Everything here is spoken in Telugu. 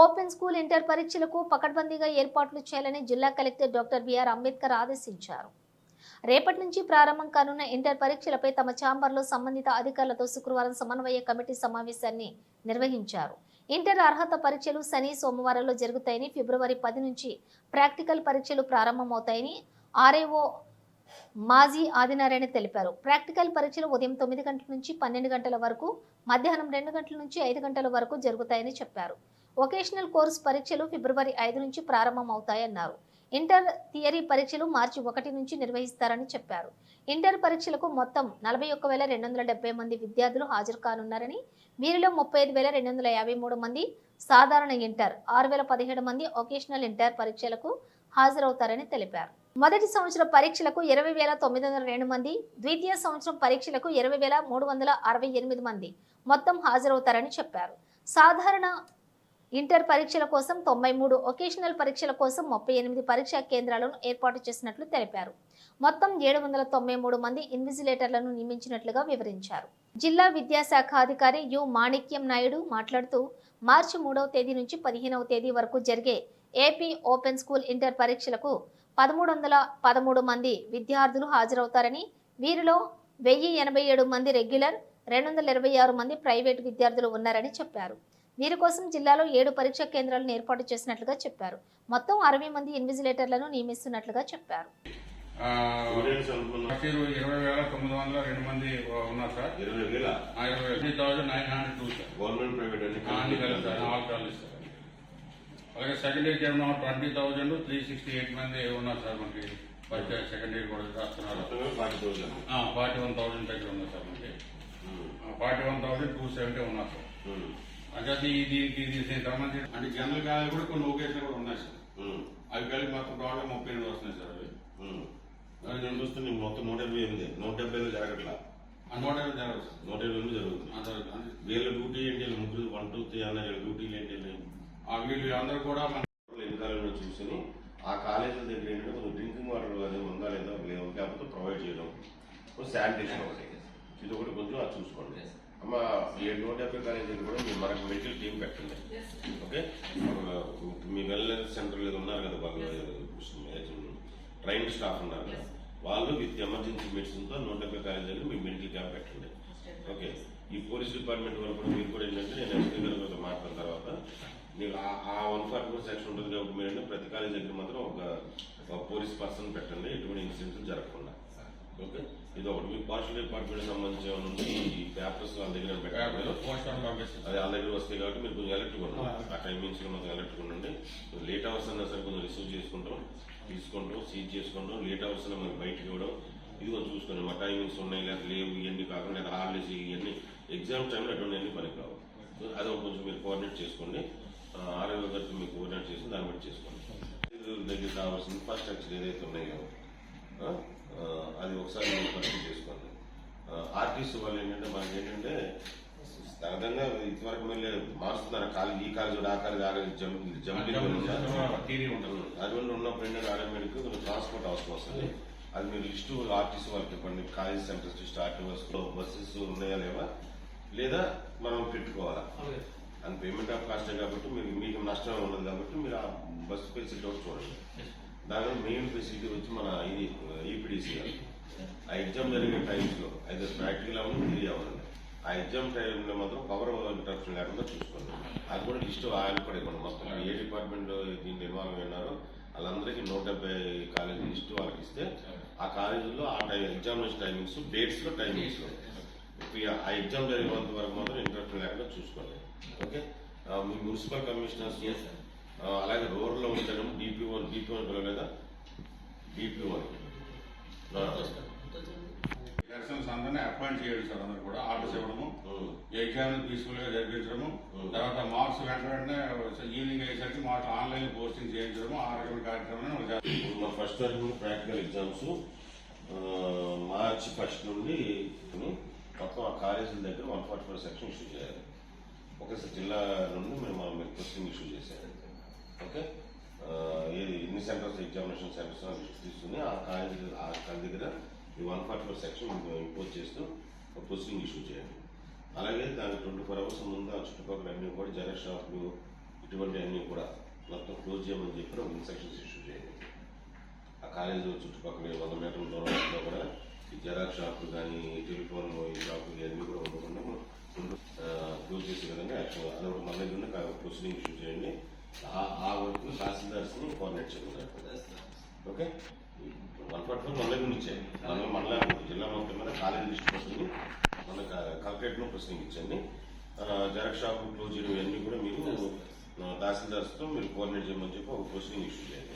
ఓపెన్ స్కూల్ ఇంటర్ పరీక్షలకు పకడ్బందీగా ఏర్పాట్లు చేయాలని జిల్లా కలెక్టర్ డాక్టర్ బిఆర్ అంబేద్కర్ ఆదేశించారు. రేపటి నుంచి ప్రారంభం కానున్న ఇంటర్ పరీక్షలపై తమ ఛాంబర్లో సంబంధిత అధికారులతో శుక్రవారం సమన్వయ కమిటీ సమావేశాన్ని నిర్వహించారు. ఇంటర్ అర్హత పరీక్షలు శని, సోమవారాల్లో జరుగుతాయని, ఫిబ్రవరి 10 నుంచి ప్రాక్టికల్ పరీక్షలు ప్రారంభమవుతాయని ఆర్ఏఓ మాజీ ఆదినారాయణ తెలిపారు. ప్రాక్టికల్ పరీక్షలు ఉదయం 9 గంటల నుంచి 12 గంటల వరకు, మధ్యాహ్నం 2 గంటల నుంచి 5 గంటల వరకు జరుగుతాయని చెప్పారు. వొకేషనల్ కోర్సు పరీక్షలు ఫిబ్రవరి 5 నుంచి ప్రారంభమవుతాయన్నారు. ఇంటర్ థియరీ పరీక్షలు మార్చి 1 నుంచి నిర్వహిస్తారని చెప్పారు. ఇంటర్ పరీక్షలకు మొత్తం 41,270 మంది విద్యార్థులు హాజరు కానున్నారని, వీరిలో 35,253 మంది సాధారణ ఇంటర్, 6,017 మంది వొకేషనల్ ఇంటర్ పరీక్షలకు హాజరవుతారని తెలిపారు. మొదటి సంవత్సరం పరీక్షలకు 20,902 మంది, ద్వితీయ సంవత్సరం పరీక్షలకు 20,368 మంది మొత్తం హాజరవుతారని చెప్పారు. సాధారణ ఇంటర్ పరీక్షల కోసం 93, వొకేషనల్ పరీక్షల కోసం 38 పరీక్షా కేంద్రాలను ఏర్పాటు చేసినట్లు తెలిపారు. మొత్తం 793 మంది ఇన్విజిలేటర్లను నియమించినట్లుగా వివరించారు. జిల్లా విద్యాశాఖ అధికారి యు మాణిక్యం నాయుడు మాట్లాడుతూ, మార్చి 3వ తేదీ నుంచి 15వ తేదీ వరకు జరిగే ఏపీ ఓపెన్ స్కూల్ ఇంటర్ పరీక్షలకు 1,313 మంది విద్యార్థులు హాజరవుతారని, వీరిలో 1,087 మంది రెగ్యులర్, 226 మంది ప్రైవేటు విద్యార్థులు ఉన్నారని చెప్పారు. వీరి కోసం జిల్లాలో 7 పరీక్షా కేంద్రాలను ఏర్పాటు చేసినట్లుగా చెప్పారు. మొత్తం 60 మంది ఇన్విజిలేటర్లను నియమిస్తున్నట్లుగా చెప్పారు. 20,902 మంది ఉన్నారు సార్. 20,902 సార్. గవర్నమెంట్ ప్రైవేట్ అలాగే సెకండ్ ఇయర్ 20,368 మంది ఉన్నారు సార్. మనకి ఫస్ట్ ఇయర్ సెకండ్ ఇయర్ కూడా రాస్తున్నారు. 41,000 దగ్గర ఉన్నారు సార్. మనకి 41,270 ఉన్నారు సార్. అంటే దీనికి సంబంధించి అంటే జనరల్ కాలేజ్ కూడా కొన్ని లొకేషన్ కూడా ఉన్నాయి సార్. అవి కలిపి మొత్తం టోటల్ 38 వస్తున్నాయి సార్. అవి నేను చూస్తుంది మొత్తం 178 జరగట్లా. 180 జరగదు సార్. 178 జరుగుతుంది. వీళ్ళ డ్యూటీ ఏంటి? ముగ్గురు 1, 2, 3 అన్న డ్యూటీలు ఏంటి? వీళ్ళు అందరూ కూడా ఎన్ని కాలేజీలో చూసుకుని ఆ కాలేజీల దగ్గర ఏంటంటే కొంచెం డ్రింకింగ్ వాటర్ అది ఉందా లేదా లేకపోతే ప్రొవైడ్ చేయడం, శానిటేషన్ ఒకటి, ఇది ఒకటి కొంచెం అది చూసుకోండి. అమ్మ 170 కాలేజీ కూడా మీరు మనకి మెడికల్ టీం పెట్టండి. ఓకే, మీ వెల్నెస్ సెంటర్ ఏదో ఉన్నారు కదా, వాళ్ళు ట్రైన్డ్ స్టాఫ్ ఉన్నారు కదా, వాళ్ళు విత్ ఎమర్జెన్సీ మెడిసిన్తో 170 కాలేజీ దగ్గర మీ మెడికల్ క్యాంప్ పెట్టండి. ఓకే, ఈ పోలీస్ డిపార్ట్మెంట్ వాళ్ళు కూడా మీరు కూడా ఏంటంటే నేను ఎస్పీ గారితో మాట్లాడిన తర్వాత మీకు ఆ 144 సెక్షన్ ఉంటుంది కాబట్టి మీరు ప్రతి కాలేజీ దగ్గర మాత్రం ఒక పోలీస్ పర్సన్ పెట్టండి, ఎటువంటి ఇన్సిడెంట్స్ జరగకుండా. ఓకే, ఇది ఒకటి. మీ పోస్టల్ డిపార్ట్మెంట్ సంబంధించి ఏమైనా ఈ పేపర్స్ వాళ్ళ దగ్గర పెట్టాలి, అది వాళ్ళ దగ్గర వస్తాయి కాబట్టి మీరు కొంచెం ఎలక్ట్రిక్ ఉండండి. ఆ టైమింగ్స్ మొత్తం ఎలక్ట్రిక్ ఉండండి. లేట్ అవర్స్ అన్నా సరే కొంచెం రిసీవ్ తీసుకుంటాం, సీజ్ చేసుకుంటాం. లేట్ అవర్స్ అన్నా మనకి బయటకు ఇవ్వడం, ఇది కొంచెం చూసుకోండి. మా టైమింగ్స్ ఉన్నాయి లేదా లేవు, ఇవన్నీ కాకుండా హాలిడేస్ ఇవన్నీ ఎగ్జామ్ టైంలో అటువంటి పనికి రావు. అది కొంచెం మీరు కోఆర్డినేట్ చేసుకోండి. ఆరోగ్య గారితో మీరు కోఆర్డినేట్ చేసి దాన్ని బట్టి చేసుకోండి. దగ్గర కావాల్సిన ఇన్ఫ్రాస్ట్రక్చర్ ఏదైతే ఉన్నాయో అది ఒకసారి మీరు పరిస్థితి చేసుకోండి. ఆర్టీసీ వాళ్ళు ఏంటంటే మనకి ఏంటంటే సహజంగా ఇంతవరకు మళ్ళీ మారుస్తున్నారు. కాలేజ్ ఈ కాలేజ్ ఆ కాలేజ్ జంపింగ్ ఉంటుంది. అటువంటి ఉన్నప్పుడు ఏంటంటే ఆటోమేటిక్ కొంచెం ట్రాన్స్పోర్ట్ అవసరం వస్తుంది. అది మీరు లిస్టు ఆర్టీసీ వాళ్ళకి ఇవ్వండి. కాలేజ్ సెంటర్స్ లిస్ట్ ఆర్టీఓస్లో బస్సెస్ ఉన్నాయా లేవా, లేదా మనం పెట్టుకోవాలా అని పేమెంట్ ఆఫ్ కాస్టే కాబట్టి మీకు నష్టం ఉండదు కాబట్టి మీరు ఆ బస్సు ఫెసిలిటీ ఒకటి చూడండి. దానిలో మెయిన్ ఫెసిలిటీ వచ్చి మన ఇది ఈపీడీసీ ఆ ఎగ్జామ్ జరిగే టైమ్స్లో అయితే ప్రాక్టికల్ అవ్వండి, థియరీ అవ్వండి. ఆ ఎగ్జామ్ టైంలో మాత్రం పవర్ ఇంటరప్షన్ లేకుండా చూసుకోండి. అది కూడా లిస్ట్ ఆయన కూడా ఇవ్వండి. మొత్తం ఏ డిపార్ట్మెంట్లో దీన్ని ఇన్వాల్వ్ అయినారో వాళ్ళందరికీ 170 కాలేజీ లిస్టు వాళ్ళకి ఇస్తే ఆ కాలేజీలో ఆ ఎగ్జామినేషన్ టైమింగ్స్, డేట్స్లో టైమింగ్స్లో ఆ ఎగ్జామ్ జరిగేంత వరకు మాత్రం ఇంటరప్షన్ లేకుండా చూసుకోండి. ఓకే, మీ మున్సిపల్ కమిషనర్స్ అలాగే రూరల్లో ఉండడం డిపిఓ పిలవలేదా? డిపిఓ పర్సన్స్ అందరినీ అపాయింట్ చేయడం సార్. అందరూ కూడా ఆర్డర్స్ ఇవ్వడము, ఎగ్జామ్ పీస్ఫుల్ గా జరిపించడము, తర్వాత మార్క్స్ వెంటనే ఈవినింగ్ అయ్యేసరికి మార్క్స్ ఆన్లైన్ పోస్టింగ్ చేయించడము, ఆ రకమైన కార్యక్రమాన్ని ఫస్ట్ ప్రాక్టికల్ ఎగ్జామ్స్ మార్చి 1 నుండి మొత్తం ఆ కాలేజీల దగ్గర 144 సెక్షన్ ఇష్యూ చేయాలి. ఒకసారి జిల్లా నుండి మేము పోస్టింగ్ ఇష్యూ చేశారు. ఓకే, ఎన్ని సెంటర్స్ ఎగ్జామినేషన్ సెంటర్స్ తీసుకుని ఆ కాలేజీ దగ్గర ఈ 144 సెక్షన్ ఇంపోజ్ చేస్తూ పోస్టింగ్ ఇష్యూ చేయండి. అలాగే దానికి 24 అవర్స్ ముందు ఆ చుట్టుపక్కల అన్ని కూడా జెరాక్స్ షాపులు, ఇటువంటి అన్ని కూడా మొత్తం క్లోజ్ చేయమని చెప్పి ఒక ఇన్స్ట్రక్షన్స్ ఇష్యూ చేయండి. ఆ కాలేజీ చుట్టుపక్కల 100 మీటర్ల దూరంలో కూడా ఈ జెరాక్స్ షాపులు కానీ టెలిఫోన్ ఈ షాపులు ఇవన్నీ కూడా ఉండకుండా క్లోజ్ చేసే విధంగా యాక్షన్ అదొక మన దగ్గర ప్రొసీడింగ్ ఇష్యూ చేయండి. ఆ వర్క్ తహసీల్దార్స్ని కోఆర్డినేట్ చేయమన్నారు. ఓకే 144 మన దగ్గర ఇచ్చేయండి. మనం మళ్ళీ జిల్లా మొత్తం మీద కాలేజీ లిస్ట్ పట్టుకుని మన కలెక్టరేట్ను ప్రొసీడింగ్ ఇచ్చండి. జెరాక్స్ షాపు క్లోజ్ చేయడం ఇవన్నీ కూడా మీరు తహసీల్దార్స్తో మీరు కోఆర్డినేట్ చేయమని చెప్పి ఒక ప్రొసీడింగ్ ఇష్యూ చేయండి.